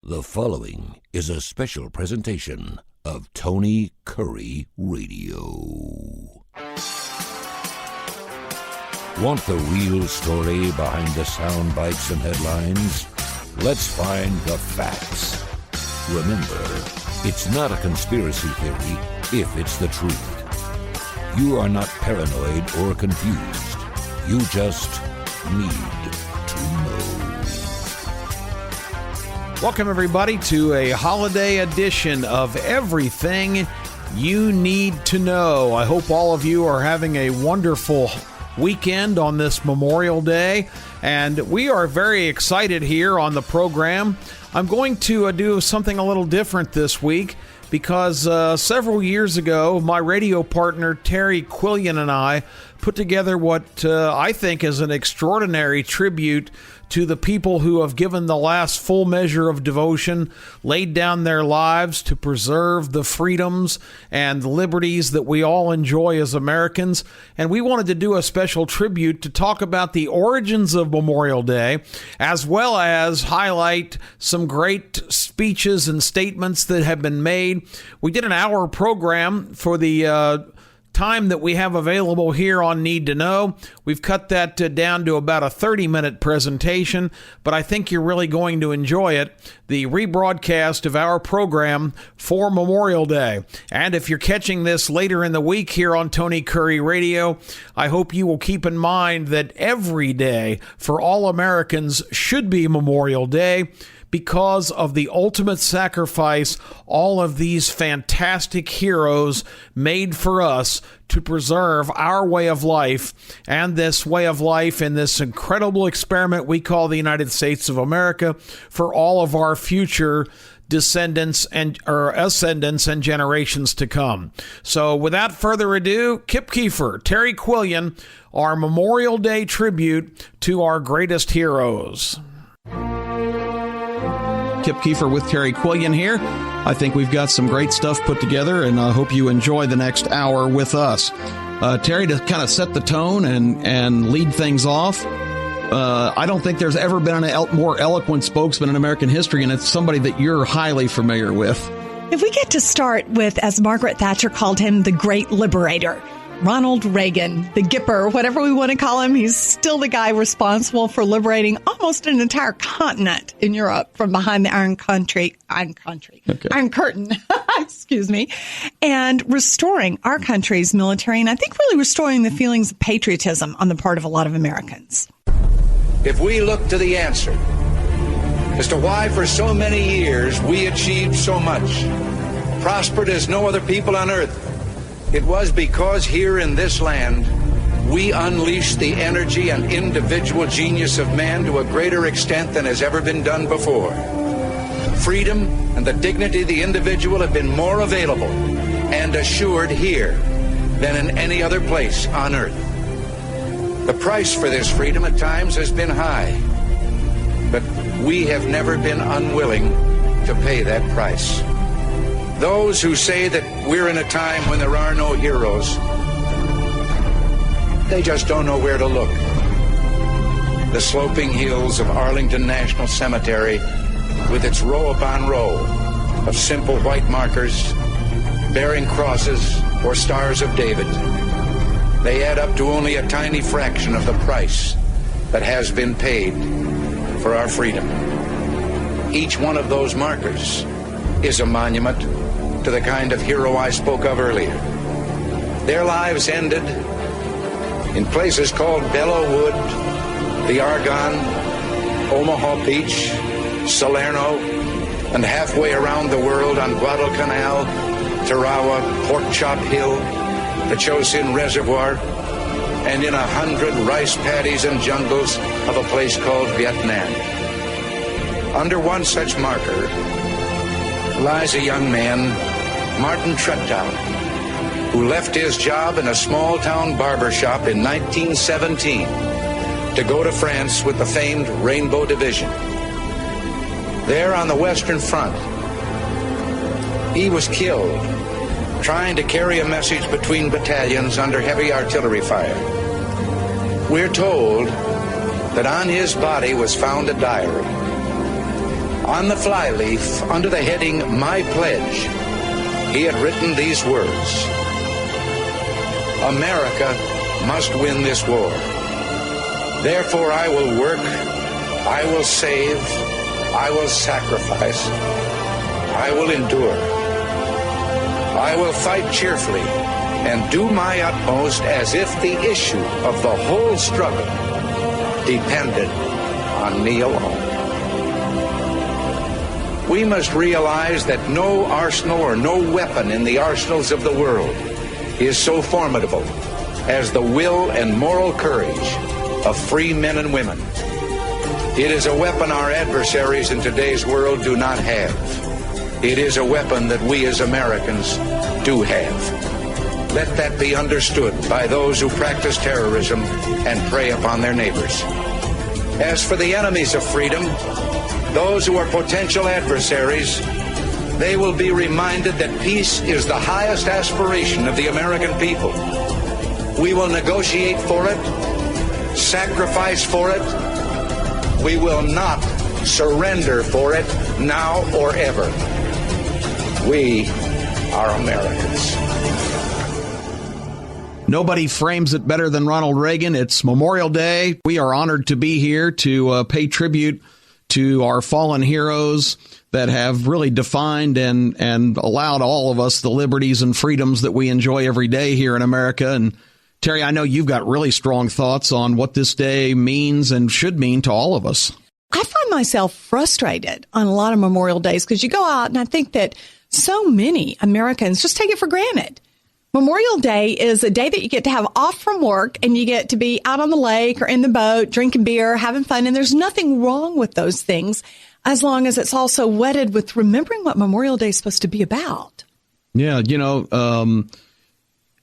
The following is a special presentation of Tony Kurre Radio. Want the real story behind the sound bites and headlines? Let's find the facts. Remember, it's not a conspiracy theory if it's the truth. You are not paranoid or confused. You just need to know. Welcome, everybody, to a holiday edition of Everything You Need to Know. I hope all of you are having a wonderful weekend on this Memorial Day, and we are very excited here on the program. I'm going to do something a little different this week because several years ago, my radio partner Terre Quillian and I put together what I think is an extraordinary tribute to the people who have given the last full measure of devotion, laid down their lives to preserve the freedoms and liberties that we all enjoy as Americans. And we wanted to do a special tribute to talk about the origins of Memorial Day, as well as highlight some great speeches and statements that have been made. We did an hour program for the time that we have available here on Need to Know. We've cut that down to about a 30-minute presentation, but I think you're really going to enjoy it, the rebroadcast of our program for Memorial Day. And if you're catching this later in the week here on Tony Kurre Radio, I hope you will keep in mind that every day for all Americans should be Memorial Day, because of the ultimate sacrifice all of these fantastic heroes made for us to preserve our way of life, and this way of life in this incredible experiment we call the United States of America for all of our future descendants and ascendants and generations to come. So without further ado, Kip Keefer, Terre Quillian, our Memorial Day tribute to our greatest heroes. Kip Keefer with Terre Quillian here. I think we've got some great stuff put together, and I hope you enjoy the next hour with us. Terry, to kind of set the tone and lead things off, I don't think there's ever been a more eloquent spokesman in American history, and it's somebody that you're highly familiar with. If we get to start with, as Margaret Thatcher called him, the Great Liberator, Ronald Reagan, the Gipper, whatever we want to call him, he's still the guy responsible for liberating almost an entire continent in Europe from behind the Iron Curtain, excuse me, and restoring our country's military, and I think really restoring the feelings of patriotism on the part of a lot of Americans. If we look to the answer as to why for so many years we achieved so much, prospered as no other people on earth, it was because here in this land, we unleashed the energy and individual genius of man to a greater extent than has ever been done before. Freedom and the dignity of the individual have been more available and assured here than in any other place on earth. The price for this freedom at times has been high, but we have never been unwilling to pay that price. Those who say that we're in a time when there are no heroes, they just don't know where to look. The sloping hills of Arlington National Cemetery, with its row upon row of simple white markers bearing crosses or stars of David, they add up to only a tiny fraction of the price that has been paid for our freedom. Each one of those markers is a monument to the kind of hero I spoke of earlier. Their lives ended in places called Belleau Wood, the Argonne, Omaha Beach, Salerno, and halfway around the world on Guadalcanal, Tarawa, Pork Chop Hill, the Chosin Reservoir, and in 100 rice paddies and jungles of a place called Vietnam. Under one such marker lies a young man, Martin Treptow, who left his job in a small-town barber shop in 1917 to go to France with the famed Rainbow Division. There on the Western Front, he was killed trying to carry a message between battalions under heavy artillery fire. We're told that on his body was found a diary. On the flyleaf, under the heading My Pledge, he had written these words: America must win this war. Therefore I will work, I will save, I will sacrifice, I will endure. I will fight cheerfully and do my utmost as if the issue of the whole struggle depended on me alone. We must realize that no arsenal or no weapon in the arsenals of the world is so formidable as the will and moral courage of free men and women. It is a weapon our adversaries in today's world do not have. It is a weapon that we as Americans do have. Let that be understood by those who practice terrorism and prey upon their neighbors. As for the enemies of freedom, those who are potential adversaries, they will be reminded that peace is the highest aspiration of the American people. We will negotiate for it, sacrifice for it. We will not surrender for it now or ever. We are Americans. Nobody frames it better than Ronald Reagan. It's Memorial Day. We are honored to be here to pay tribute to our fallen heroes that have really defined and allowed all of us the liberties and freedoms that we enjoy every day here in America. And Terry, I know you've got really strong thoughts on what this day means and should mean to all of us. I find myself frustrated on a lot of Memorial Days because you go out and I think that so many Americans just take it for granted. Memorial Day is a day that you get to have off from work and you get to be out on the lake or in the boat, drinking beer, having fun. And there's nothing wrong with those things as long as it's also wedded with remembering what Memorial Day is supposed to be about. Yeah,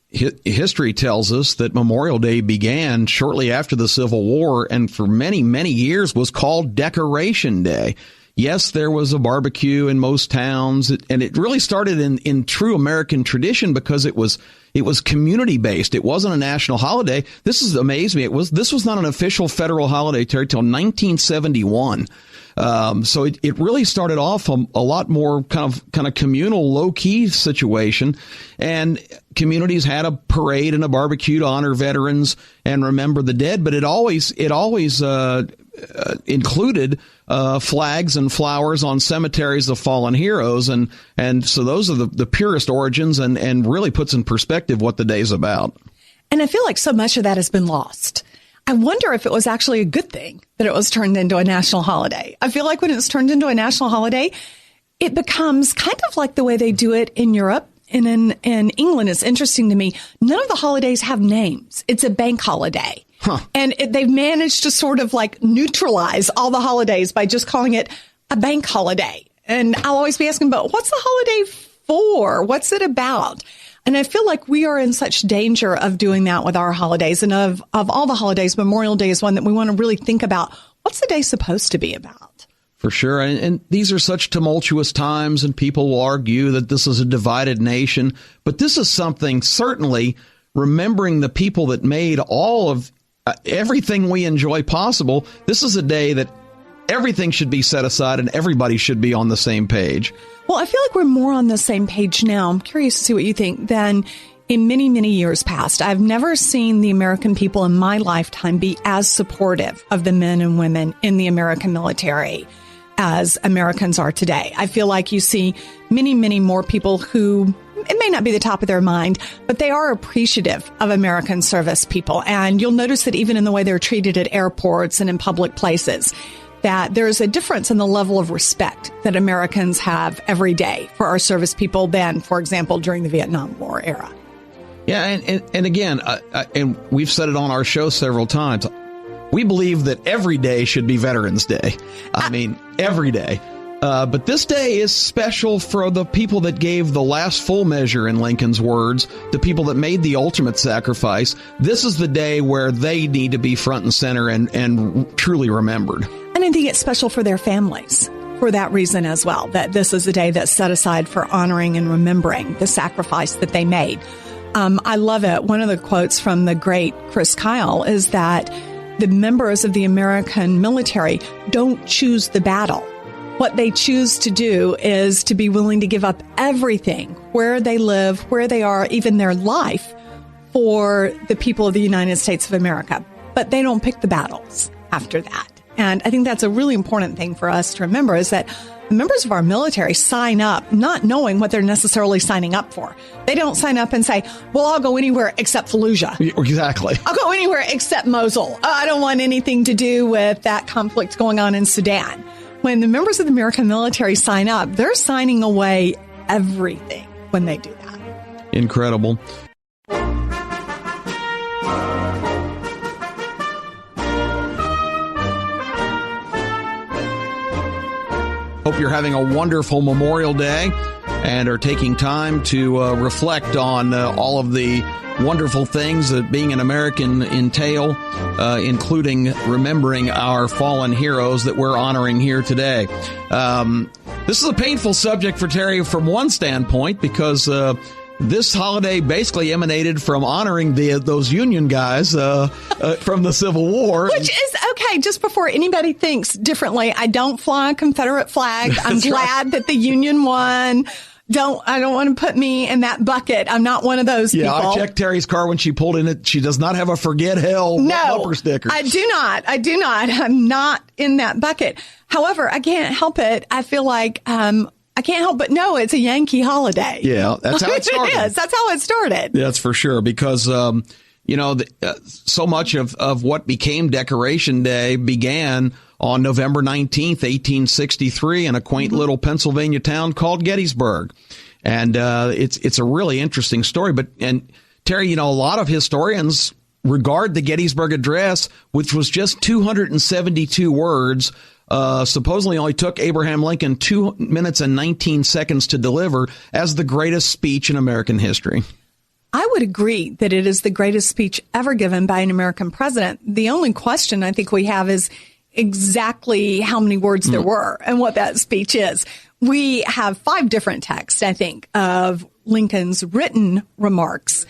history tells us that Memorial Day began shortly after the Civil War and for many, many years was called Decoration Day. Yes, there was a barbecue in most towns, and it really started in true American tradition because it was community based. It wasn't a national holiday. This is amazed me. This was not an official federal holiday, Terry, till 1971. So it really started off a lot more kind of communal, low key situation, and communities had a parade and a barbecue to honor veterans and remember the dead. But it always included flags and flowers on cemeteries of fallen heroes, and so those are the purest origins, and really puts in perspective what the day's about. And I feel like so much of that has been lost. I wonder if it was actually a good thing that it was turned into a national holiday. I feel like when it's turned into a national holiday, it becomes kind of like the way they do it in Europe and in England. It's interesting to me. None of the holidays have names. It's a bank holiday. Huh. And they've managed to sort of like neutralize all the holidays by just calling it a bank holiday. And I'll always be asking, but what's the holiday for? What's it about? And I feel like we are in such danger of doing that with our holidays. And of all the holidays, Memorial Day is one that we want to really think about. What's the day supposed to be about? For sure. And these are such tumultuous times, and people will argue that this is a divided nation. But this is something, certainly, remembering the people that made all of everything we enjoy possible. This is a day that everything should be set aside and everybody should be on the same page. Well, I feel like we're more on the same page now. I'm curious to see what you think than in many, many years past. I've never seen the American people in my lifetime be as supportive of the men and women in the American military as Americans are today. I feel like you see many, many more people who, it may not be the top of their mind, but they are appreciative of American service people. And you'll notice that even in the way they're treated at airports and in public places, that there's a difference in the level of respect that Americans have every day for our service people than, for example, during the Vietnam War era. Yeah, and again, and we've said it on our show several times, we believe that every day should be Veterans Day. I mean, every day. But this day is special for the people that gave the last full measure, in Lincoln's words, the people that made the ultimate sacrifice. This is the day where they need to be front and center and truly remembered. And I think it's special for their families for that reason as well, that this is a day that's set aside for honoring and remembering the sacrifice that they made. I love it. One of the quotes from the great Chris Kyle is that the members of the American military don't choose the battle. What they choose to do is to be willing to give up everything, where they live, where they are, even their life, for the people of the United States of America. But they don't pick the battles after that. And I think that's a really important thing for us to remember, is that members of our military sign up not knowing what they're necessarily signing up for. They don't sign up and say, well, I'll go anywhere except Fallujah. Exactly. I'll go anywhere except Mosul. I don't want anything to do with that conflict going on in Sudan. When the members of the American military sign up, they're signing away everything when they do that. Incredible. Hope you're having a wonderful Memorial Day and are taking time to reflect on all of the wonderful things that being an American entail, including remembering our fallen heroes that we're honoring here today. This is a painful subject for Terry from one standpoint, because this holiday basically emanated from honoring those Union guys from the Civil War. Which is okay. Just before anybody thinks differently, I don't fly a Confederate flag. I'm glad that the Union won. I don't want to put me in that bucket. I'm not one of those people. Yeah, I checked Terry's car when she pulled in it. She does not have a forget hell bumper sticker. I do not. I'm not in that bucket. However, I can't help it. I feel like I can't help but know it's a Yankee holiday. Yeah, that's how it started. It is. That's how it started. That's for sure, because so much of what became Decoration Day began on November 19th, 1863, in a quaint little Pennsylvania town called Gettysburg. And it's a really interesting story. And Terry, a lot of historians regard the Gettysburg Address, which was just 272 words, supposedly only took Abraham Lincoln 2 minutes and 19 seconds to deliver, as the greatest speech in American history. I would agree that it is the greatest speech ever given by an American president. The only question I think we have is exactly how many words there were and what that speech is. We have 5 different texts, I think, of Lincoln's written remarks,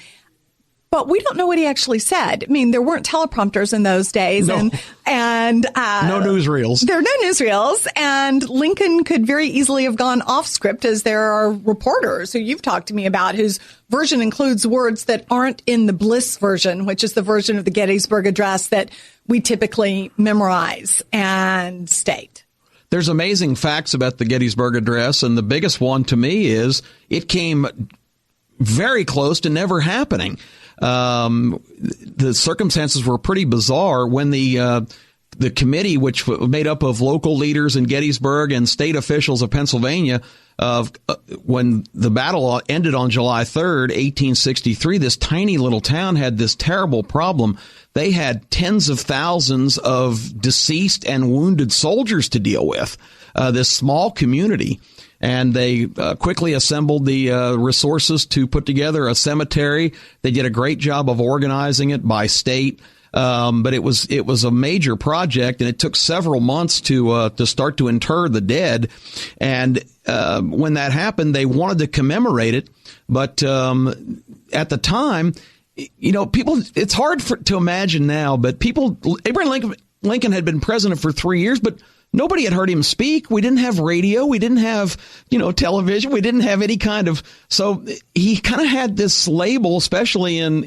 but we don't know what he actually said. I mean, there weren't teleprompters in those days, no. and no newsreels. There are no newsreels, and Lincoln could very easily have gone off script, as there are reporters who you've talked to me about whose version includes words that aren't in the Bliss version, which is the version of the Gettysburg Address that we typically memorize and state. There's amazing facts about the Gettysburg Address, and the biggest one to me is it came very close to never happening. The circumstances were pretty bizarre when the committee, which was made up of local leaders in Gettysburg and state officials of Pennsylvania, when the battle ended on July 3rd, 1863, this tiny little town had this terrible problem. They had tens of thousands of deceased and wounded soldiers to deal with, this small community. And they quickly assembled the resources to put together a cemetery. They did a great job of organizing it by state. But it was a major project, and it took several months to start to inter the dead. And when that happened, they wanted to commemorate it. But at the time, people, it's hard to imagine now, but Abraham Lincoln had been president for 3 years, but nobody had heard him speak. We didn't have radio. We didn't have, television. We didn't have any kind of. So he kind of had this label, especially in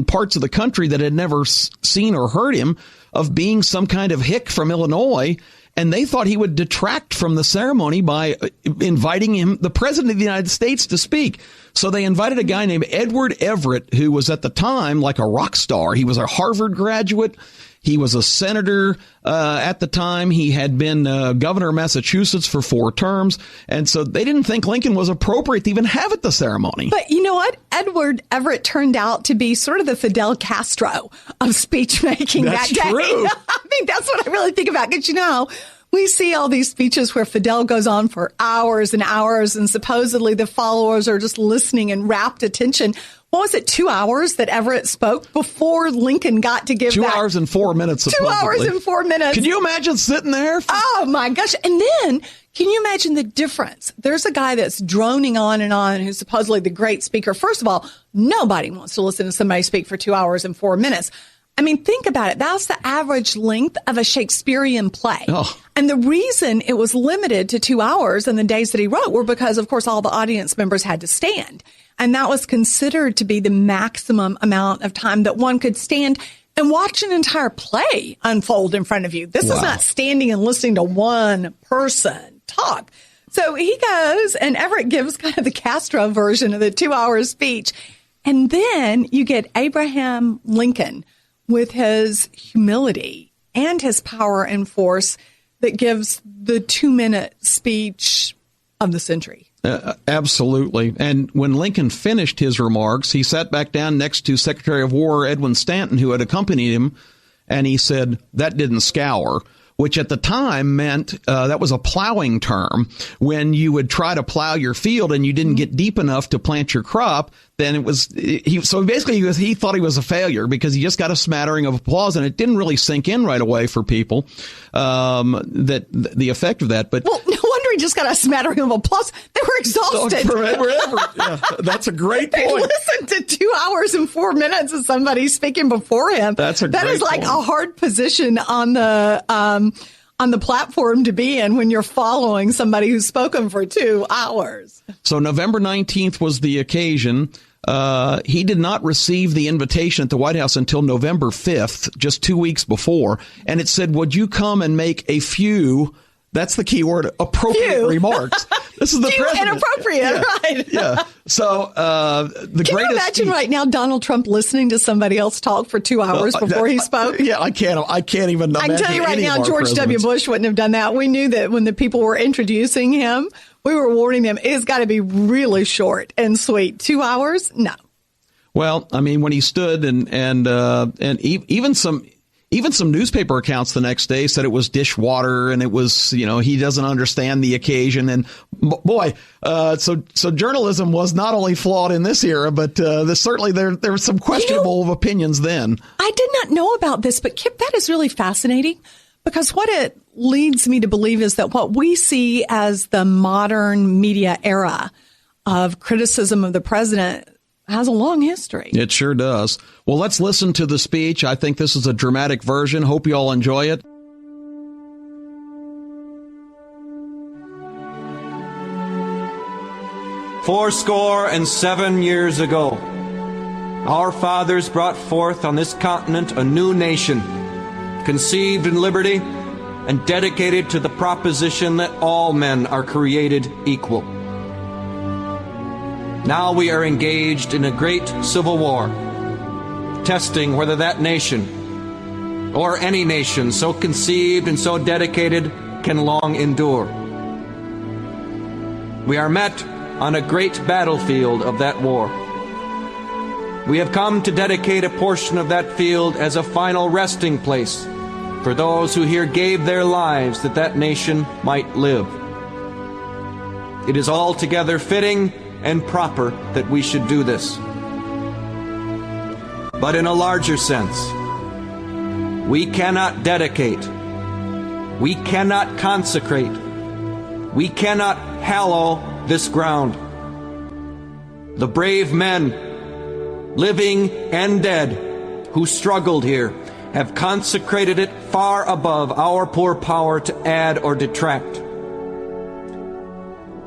parts of the country that had never seen or heard him, of being some kind of hick from Illinois. And they thought he would detract from the ceremony by inviting him, the president of the United States, to speak. So they invited a guy named Edward Everett, who was at the time like a rock star. He was a Harvard graduate. He was a senator at the time. He had been governor of Massachusetts for 4 terms. And so they didn't think Lincoln was appropriate to even have at the ceremony. But you know what? Edward Everett turned out to be sort of the Fidel Castro of speech making that day. That's true. I mean, that's what I really think about. Because, we see all these speeches where Fidel goes on for hours and hours, and supposedly the followers are just listening in rapt attention. What was it, 2 hours that Everett spoke before Lincoln got to give 2 hours and 4 minutes. 2 hours and 4 minutes. Can you imagine sitting there? Oh, my gosh. And then can you imagine the difference? There's a guy that's droning on and on who's supposedly the great speaker. First of all, nobody wants to listen to somebody speak for 2 hours and 4 minutes. I mean, think about it. That's the average length of a Shakespearean play. Oh. And the reason it was limited to 2 hours in the days that he wrote were because, of course, all the audience members had to stand. And that was considered to be the maximum amount of time that one could stand and watch an entire play unfold in front of you. This is not standing and listening to one person talk. So he goes, and Everett gives kind of the Castro version of the 2 hour speech. And then you get Abraham Lincoln with his humility and his power and force that gives the 2-minute speech of the century. Absolutely. And when Lincoln finished his remarks, he sat back down next to Secretary of War Edwin Stanton, who had accompanied him, and he said, "That didn't scour," which at the time meant that was a plowing term. When you would try to plow your field and you didn't get deep enough to plant your crop, then it was so basically he thought he was a failure because he just got a smattering of applause, and it didn't really sink in right away for people that the effect of that. But well, no wonder he just got a smattering of applause. They were exhausted. Forever. Yeah, that's a great point. They listened to 2 hours and 4 minutes of somebody speaking before him. That is like point. A hard position on the platform to be in when you're following somebody who's spoken for 2 hours. So November 19th was the occasion. He did not receive the invitation at the White House until November 5th, just 2 weeks before. And it said, "Would you come and make a few," that's the key word, "appropriate remarks." This is the few president. Inappropriate, right? Yeah. So Can you imagine right now Donald Trump listening to somebody else talk for 2 hours before he spoke? Yeah, I can't even imagine. I can tell you right now, George W. Bush wouldn't have done that. We knew that when the people were introducing him, we were warning them, it's got to be really short and sweet. 2 hours? No. Well, I mean, when he stood and even some newspaper accounts the next day said it was dishwater and it was, he doesn't understand the occasion. And boy, so journalism was not only flawed in this era, but certainly there were some questionable opinions then. I did not know about this, but Kip, that is really fascinating. Because what it leads me to believe is that what we see as the modern media era of criticism of the president has a long history. It sure does. Well, let's listen to the speech. I think this is a dramatic version. Hope you all enjoy it. "407 years ago, our fathers brought forth on this continent a new nation, conceived in liberty and dedicated to the proposition that all men are created equal. Now we are engaged in a great civil war, testing whether that nation, or any nation so conceived and so dedicated, can long endure. We are met on a great battlefield of that war. We have come to dedicate a portion of that field as a final resting place for those who here gave their lives that that nation might live. It is altogether fitting and proper that we should do this. But in a larger sense, we cannot dedicate, we cannot consecrate, we cannot hallow this ground. The brave men, living and dead, who struggled here, have consecrated it far above our poor power to add or detract.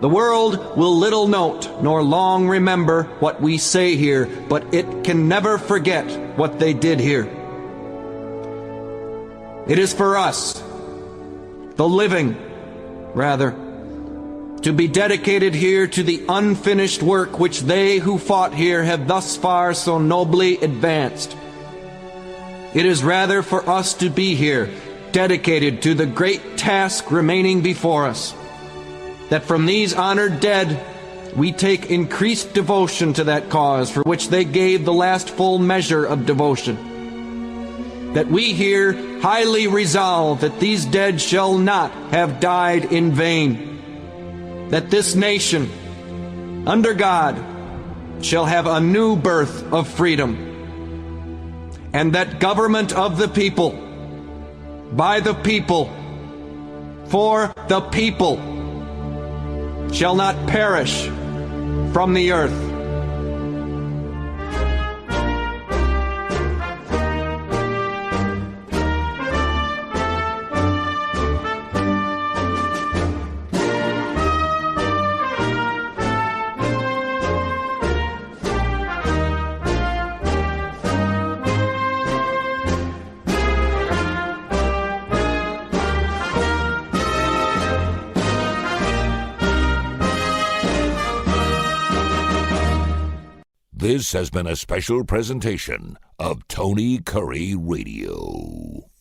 The world will little note nor long remember what we say here, but it can never forget what they did here. It is for us, the living, rather, to be dedicated here to the unfinished work which they who fought here have thus far so nobly advanced. It is rather for us to be here, dedicated to the great task remaining before us, that from these honored dead we take increased devotion to that cause for which they gave the last full measure of devotion. That we here highly resolve that these dead shall not have died in vain. That this nation, under God, shall have a new birth of freedom. And that government of the people, by the people, for the people, shall not perish from the earth. This has been a special presentation of Tony Kurre Radio.